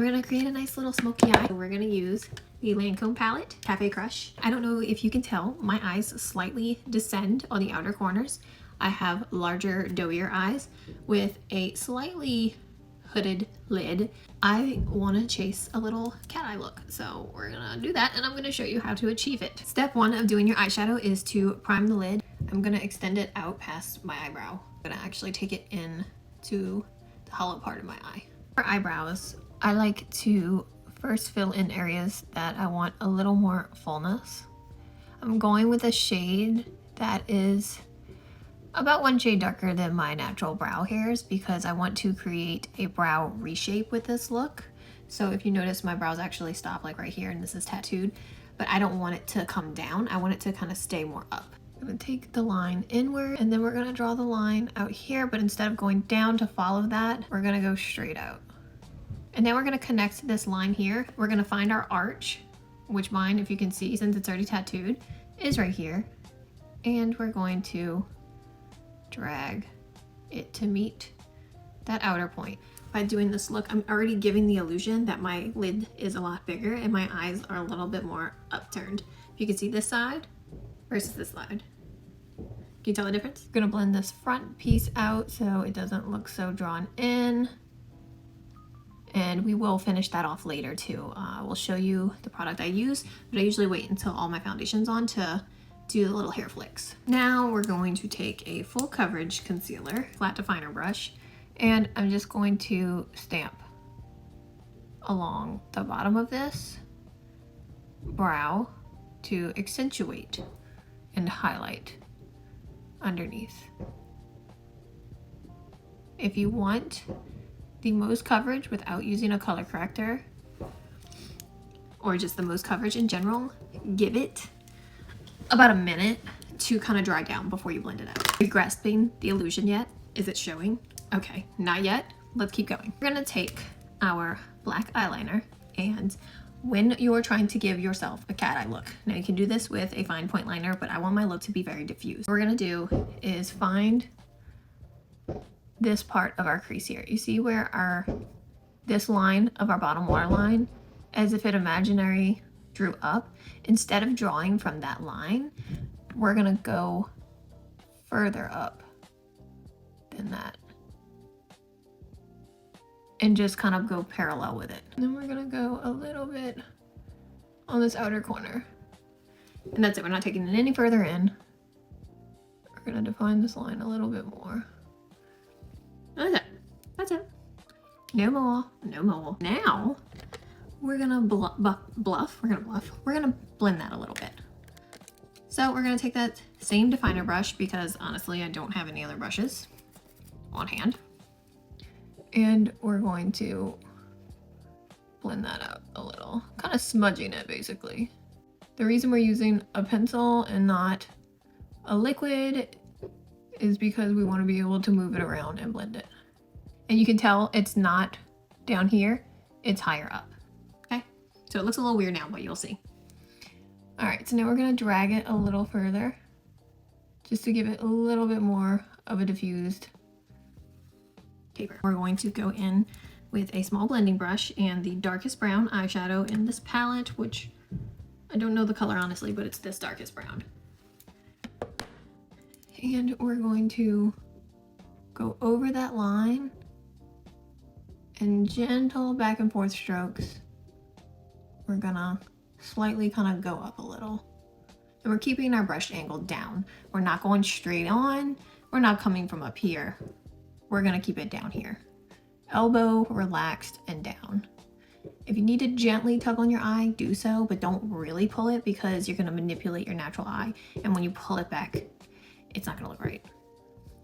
We're gonna create a nice little smoky eye. We're gonna use the Lancome palette, Cafe Crush. I don't know if you can tell, my eyes slightly descend on the outer corners. I have larger, doughier eyes with a slightly hooded lid. I want to chase a little cat eye look, so we're gonna do that, and I'm gonna show you how to achieve it. Step one of doing your eyeshadow is to prime the lid. I'm gonna extend it out past my eyebrow. I'm gonna actually take it in to the hollow part of my eye. For eyebrows, I like to first fill in areas that I want a little more fullness. I'm going with a shade that is about one shade darker than my natural brow hairs because I want to create a brow reshape with this look. So if you notice, my brows actually stop like right here and this is tattooed, but I don't want it to come down. I want it to kind of stay more up. I'm gonna take the line inward and then we're gonna draw the line out here, but instead of going down to follow that, we're gonna go straight out. And then we're gonna connect this line here. We're gonna find our arch, which mine, if you can see, since it's already tattooed, is right here. And we're going to drag it to meet that outer point. By doing this look, I'm already giving the illusion that my lid is a lot bigger and my eyes are a little bit more upturned. If you can see this side versus this side. Can you tell the difference? I'm gonna blend this front piece out so it doesn't look so drawn in. And we will finish that off later too. We'll show you the product I use, but I usually wait until all my foundation's on to do the little hair flicks. Now we're going to take a full coverage concealer, flat definer brush, and I'm just going to stamp along the bottom of this brow to accentuate and highlight underneath. If you want the most coverage without using a color corrector, or just the most coverage in general, give it about a minute to kind of dry down before you blend it out. Are you grasping the illusion yet? Is it showing? Okay, not yet. Let's keep going. We're gonna take our black eyeliner, and when you're trying to give yourself a cat eye look, now you can do this with a fine point liner, but I want my look to be very diffused. What we're gonna do is find this part of our crease here. You see where this line of our bottom waterline, as if it imaginary drew up, instead of drawing from that line, we're gonna go further up than that and just kind of go parallel with it. And then we're gonna go a little bit on this outer corner. And that's it, we're not taking it any further in. We're gonna define this line a little bit more. That's it. That's it. No more. No more. Now we're gonna bluff. We're gonna blend that a little bit. So we're gonna take that same definer brush because honestly I don't have any other brushes on hand. And we're going to blend that out a little, kind of smudging it basically. The reason we're using a pencil and not a liquid is because we want to be able to move it around and blend it. And you can tell it's not down here, it's higher up. Okay, so it looks a little weird now, but you'll see. All right, so now we're gonna drag it a little further just to give it a little bit more of a diffused taper. We're going to go in with a small blending brush and the darkest brown eyeshadow in this palette, which I don't know the color honestly, but it's this darkest brown. And we're going to go over that line and gentle back and forth strokes. We're gonna slightly kind of go up a little. And we're keeping our brush angle down. We're not going straight on. We're not coming from up here. We're gonna keep it down here. Elbow relaxed and down. If you need to gently tug on your eye, do so, but don't really pull it because you're gonna manipulate your natural eye. And when you pull it back, it's not gonna look right.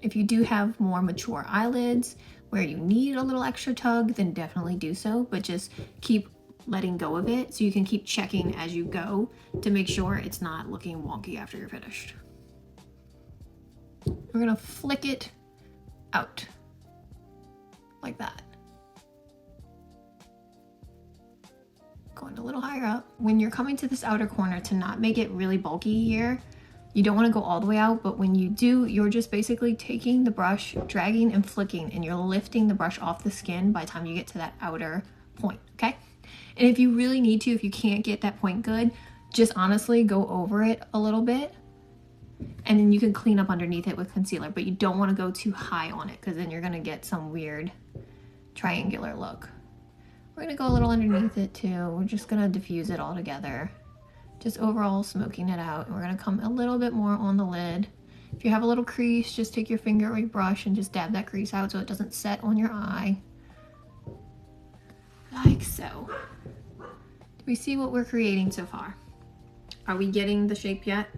If you do have more mature eyelids where you need a little extra tug, then definitely do so, but just keep letting go of it so you can keep checking as you go to make sure it's not looking wonky after you're finished. We're gonna flick it out like that. Going a little higher up. When you're coming to this outer corner, to not make it really bulky here, you don't want to go all the way out, but when you do, you're just basically taking the brush, dragging and flicking, and you're lifting the brush off the skin by the time you get to that outer point, okay? And if you really need to, if you can't get that point good, just honestly go over it a little bit, and then you can clean up underneath it with concealer, but you don't want to go too high on it because then you're going to get some weird triangular look. We're going to go a little underneath it too. We're just going to diffuse it all together, just overall smoking it out. And we're going to come a little bit more on the lid. If you have a little crease, just take your finger or your brush and just dab that crease out so it doesn't set on your eye. Like so. Do we see what we're creating so far? Are we getting the shape yet?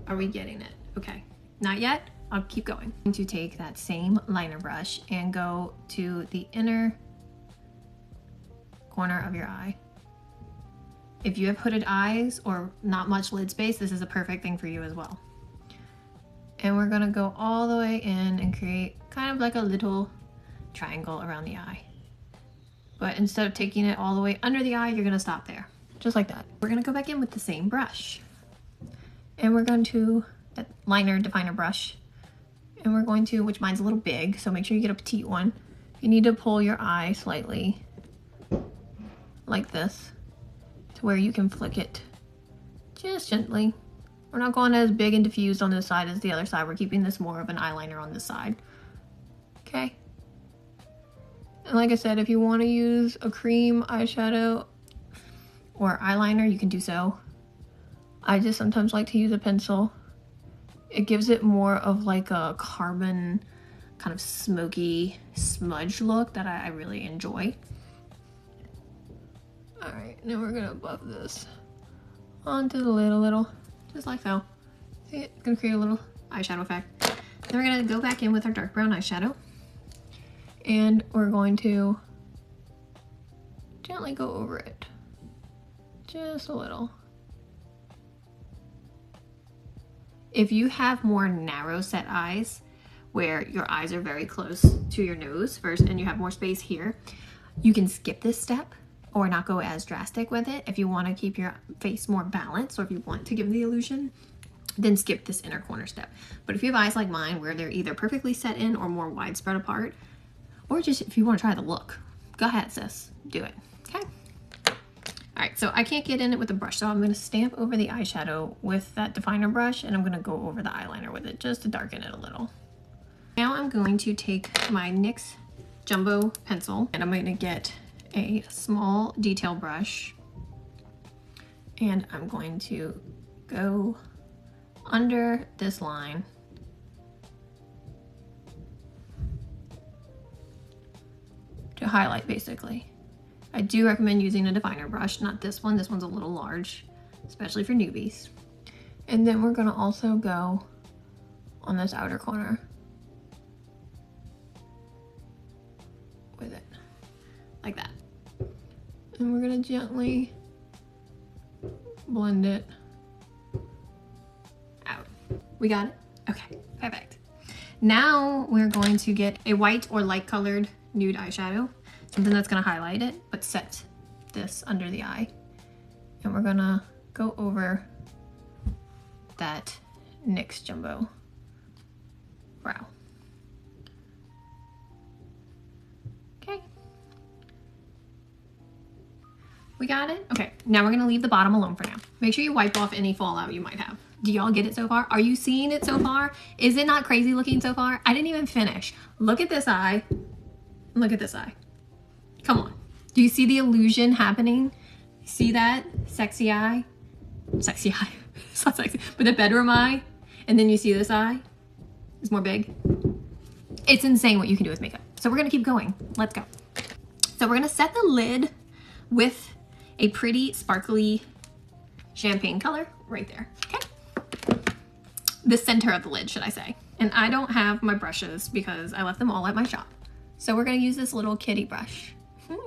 Are we getting it? Okay, not yet. I'll keep going. I'm going to take that same liner brush and go to the inner corner of your eye. If you have hooded eyes or not much lid space, this is a perfect thing for you as well. And we're gonna go all the way in and create kind of like a little triangle around the eye. But instead of taking it all the way under the eye, you're gonna stop there, just like that. We're gonna go back in with the same brush. And we're going to, that liner definer brush, and we're going to, which mine's a little big, so make sure you get a petite one. You need to pull your eye slightly, like this, to where you can flick it just gently. We're not going as big and diffused on this side as the other side. We're keeping this more of an eyeliner on this side. Okay. And like I said, if you want to use a cream eyeshadow or eyeliner, you can do so. I just sometimes like to use a pencil. It gives it more of like a carbon kind of smoky smudge look that I really enjoy. All right, now we're gonna buff this onto the lid a little, just like so. See, it's gonna create a little eyeshadow effect. Then we're gonna go back in with our dark brown eyeshadow, and we're going to gently go over it, just a little. If you have more narrow set eyes, where your eyes are very close to your nose first and you have more space here, you can skip this step or not go as drastic with it. If you want to keep your face more balanced, or if you want to give the illusion, then skip this inner corner step. But if you have eyes like mine where they're either perfectly set in or more widespread apart, or just if you want to try the look, go ahead sis, do it, okay? All right, so I can't get in it with a brush, so I'm gonna stamp over the eyeshadow with that definer brush, and I'm gonna go over the eyeliner with it just to darken it a little. Now I'm going to take my NYX Jumbo pencil, and I'm gonna get a small detail brush, and I'm going to go under this line to highlight basically. I do recommend using a definer brush, not this one. This one's a little large, especially for newbies. And then we're gonna also go on this outer corner with it, like that. And we're gonna gently blend it out. We got it? Okay, perfect. Now we're going to get a white or light colored nude eyeshadow, something that's gonna highlight it, but set this under the eye. And we're gonna go over that NYX Jumbo brow. Okay. We got it? Okay, now we're gonna leave the bottom alone for now. Make sure you wipe off any fallout you might have. Do y'all get it so far? Are you seeing it so far? Is it not crazy looking so far? I didn't even finish. Look at this eye. Look at this eye. Come on. Do you see the illusion happening? See that? Sexy eye? Sexy eye. It's not sexy. But the bedroom eye. And then you see this eye. It's more big. It's insane what you can do with makeup. So we're going to keep going. Let's go. So we're going to set the lid with a pretty sparkly champagne color right there. Okay. The center of the lid, should I say. And I don't have my brushes because I left them all at my shop. So we're going to use this little kitty brush.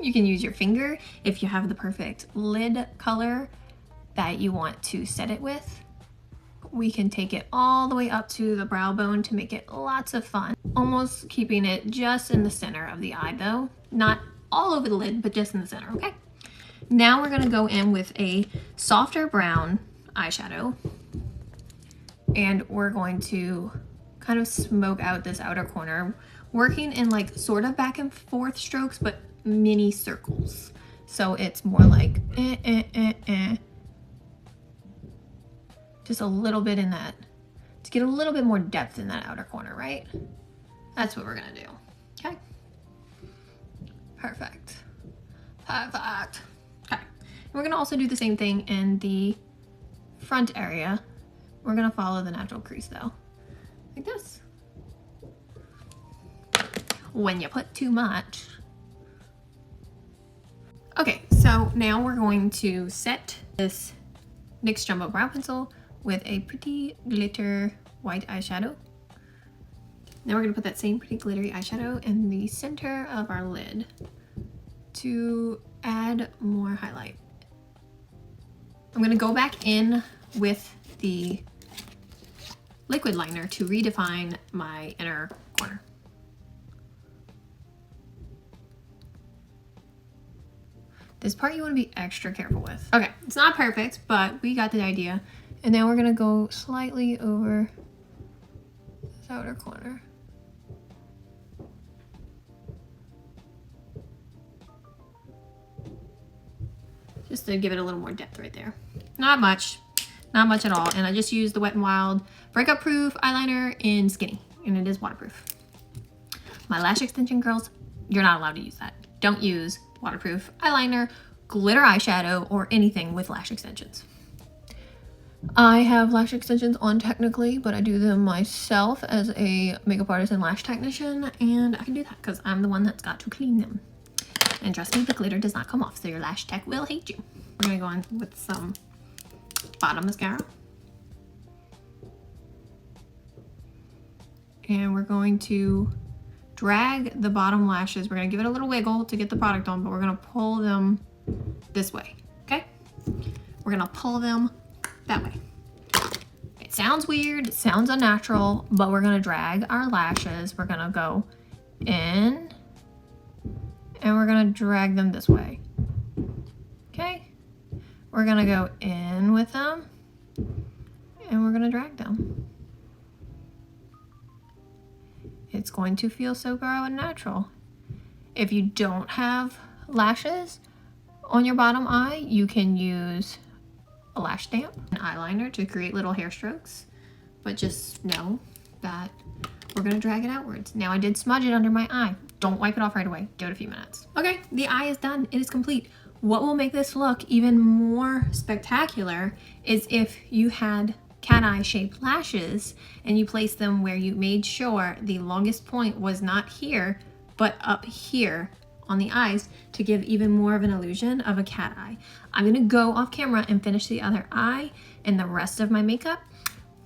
You can use your finger if you have the perfect lid color that you want to set it with. We can take it all the way up to the brow bone to make it lots of fun. Almost keeping it just in the center of the eye though. Not all over the lid, but just in the center, okay? Now we're gonna go in with a softer brown eyeshadow, and we're going to kind of smoke out this outer corner, working in like sort of back and forth strokes, but mini circles. So it's more like just a little bit in that, to get a little bit more depth in that outer corner, right? That's what we're gonna do, okay? Perfect, perfect. Okay, and we're gonna also do the same thing in the front area. We're gonna follow the natural crease though, like this. When you put too much. Okay, so now we're going to set this NYX Jumbo Brow Pencil with a pretty glitter white eyeshadow. Now we're gonna put that same pretty glittery eyeshadow in the center of our lid to add more highlight. I'm gonna go back in with the liquid liner to redefine my inner corner. This part you want to be extra careful with. Okay, it's not perfect, but we got the idea. And now we're gonna go slightly over this outer corner. Just to give it a little more depth right there. Not much at all. And I just used the Wet n Wild Breakup Proof eyeliner in Skinny, and it is waterproof. My lash extension girls, you're not allowed to use that. Don't use waterproof eyeliner, glitter eyeshadow, or anything with lash extensions. I have lash extensions on technically, but I do them myself as a makeup artist and lash technician, and I can do that because I'm the one that's got to clean them. And trust me, the glitter does not come off, so your lash tech will hate you. We're gonna go on with some bottom mascara. And we're going to drag the bottom lashes. We're gonna give it a little wiggle to get the product on, but we're gonna pull them this way, okay? We're gonna pull them that way. It sounds weird, it sounds unnatural, but we're gonna drag our lashes. We're gonna go in, and we're gonna drag them this way, okay? We're gonna go in with them, and we're gonna drag them. It's going to feel so girl and natural. If you don't have lashes on your bottom eye, you can use a lash stamp, an eyeliner to create little hair strokes, but just know that we're gonna drag it outwards. Now I did smudge it under my eye. Don't wipe it off right away. Give it a few minutes. Okay, the eye is done. It is complete. What will make this look even more spectacular is if you had cat eye shaped lashes and you placed them where you made sure the longest point was not here, but up here on the eyes to give even more of an illusion of a cat eye. I'm gonna go off camera and finish the other eye and the rest of my makeup,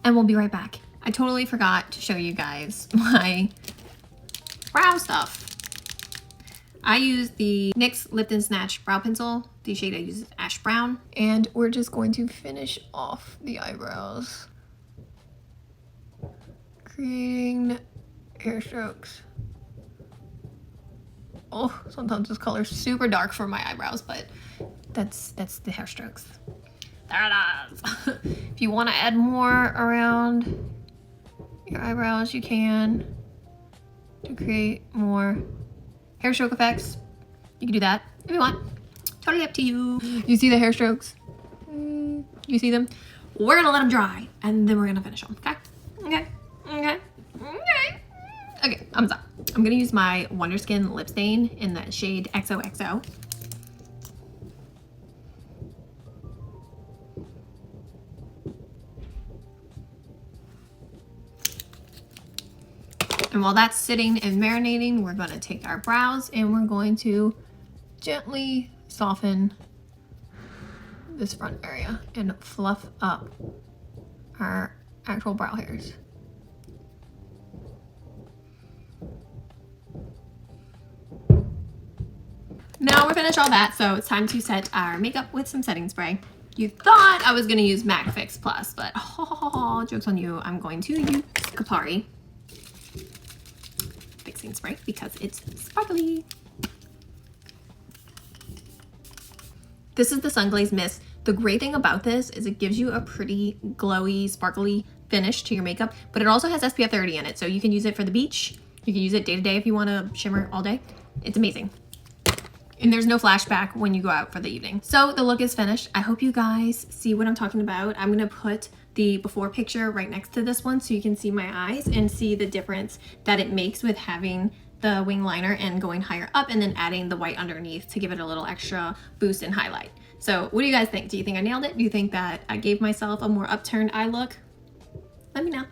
and we'll be right back. I totally forgot to show you guys my brow stuff. I use the NYX Lipton Snatch Brow Pencil. The shade I use is Ash Brown. And we're just going to finish off the eyebrows, creating hair strokes. Oh, sometimes this color's super dark for my eyebrows, but that's the hair strokes. There it is. If you want to add more around your eyebrows, you can, to create more hair stroke effects. You can do that if you want. Totally up to you. You see the hair strokes? You see them? We're gonna let them dry, and then we're gonna finish them. Okay? Okay? Okay? Okay? Okay, I'm done. I'm gonna use my Wonder Skin lip stain in the shade XOXO. And while that's sitting and marinating, we're gonna take our brows and we're going to gently soften this front area and fluff up our actual brow hairs. Now we're finished all that, so it's time to set our makeup with some setting spray. You thought I was gonna use MAC Fix Plus, but joke's on you, I'm going to use Kopari fixing spray because it's sparkly. This is the Sun Glaze Mist. The great thing about this is it gives you a pretty glowy, sparkly finish to your makeup, but it also has SPF 30 in it, so you can use it for the beach. You can use it day to day if you want to shimmer all day. It's amazing. and there's no flashback when you go out for the evening. So the look is finished. I hope you guys see what I'm talking about. I'm gonna put the before picture right next to this one so you can see my eyes and see the difference that it makes with having the wing liner and going higher up and then adding the white underneath to give it a little extra boost and highlight. So what do you guys think? Do you think I nailed it? Do you think that I gave myself a more upturned eye look? Let me know.